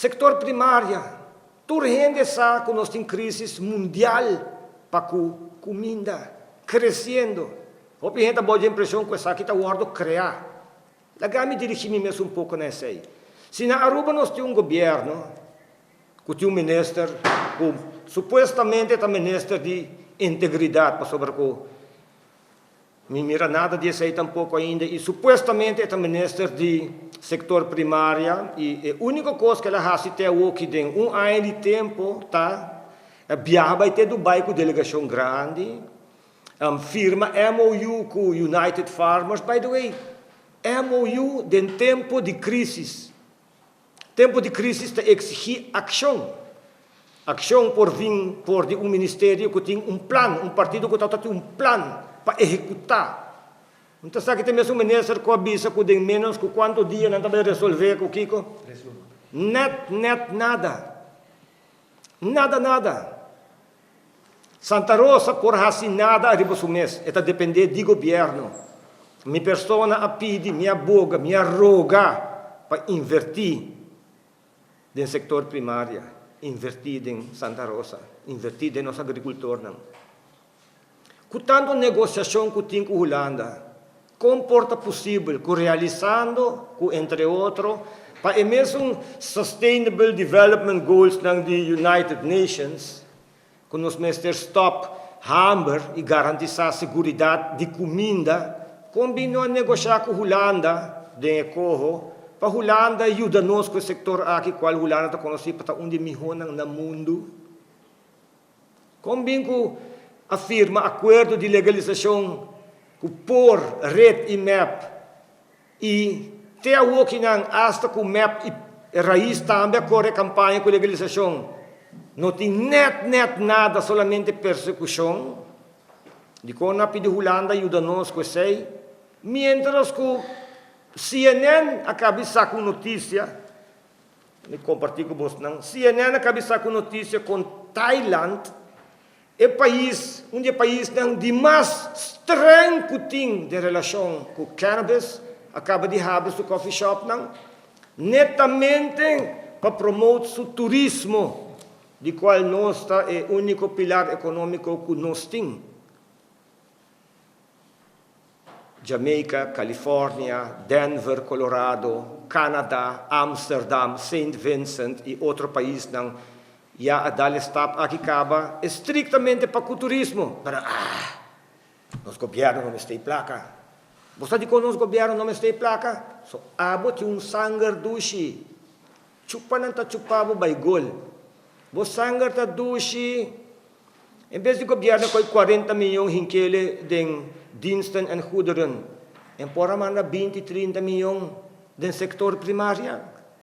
Sector primária, turhende sa que nós temos crise mundial para comida, crescendo. O gente pode a impressão que essa aqui está guardo criar. Lagami dirigir-me mesmo pouco nessa aí. Se na Aruba nós temos um governo, que tem um ministro, que supostamente é um ministro de integridade, para sobre o não mira nada disso aí tampouco ainda, e supostamente é um ministro de sector primário, e a única coisa que ela faz até hoje tem ano de tempo, tá? Viaja vai ter Dubai com delegação grande, firma MOU com United Farmers, by the way, MOU em tempo de crise. Tempo de crise está exigir ação. Ação por vir por um ministério que tem um plano, um partido que tem um plano para executar. Então, sabe que tem mesmo um ministro que avisa que tem menos que quanto dia não vai resolver com o Kiko? Nada. Nada. Santa Rosa, por assim, nada arriba do mês. Está depender do governo. Minha pessoa a pedir, minha boga, minha roga para invertir no sector primário, invertir em Santa Rosa, invertir em nosso agricultor. Com tanta negociação que tem com a Holanda, comporta possível, que realizando, entre outros, para o mesmo Sustainable Development Goals das United Nations, que nos mestres stop, hammer e garantizar a segurança de comida, combinou a negociar com a Holanda, de Ecoho, para a Holanda ajudar-nos com o setor aqui, qual a Holanda está conhecida para onde melhor no mundo. Combino afirma acordo de legalização por red e map e até o que não hasta com map e raiz também corre campanha com legalização não tem net nada solamente persecução de quando a pedi Holanda ajuda-nos com isso mientras que CNN acaba com notícia me compartilho com vocês não CNN acaba com notícia com Thailand é país, país de mais estranho que tem de relação com cannabis, acaba de abrir o coffee shop, não? Netamente para promover o turismo, de qual nós é o único pilar econômico que nós temos. Jamaica, Califórnia, Denver, Colorado, Canadá, Amsterdam, Saint Vincent e outro país, não? E a dar stop aqui acaba estritamente para o turismo. Para, nos governo não tem placa. Você diz que nos governo não tem placa? So, abot yung sangar dushi. Chupa não está chupado baigol. Você sangar está dushi. Em vez de governo com 40 milhões hinkele den diensten en goederen. En por amanda 20, 30 milhões den sector primário.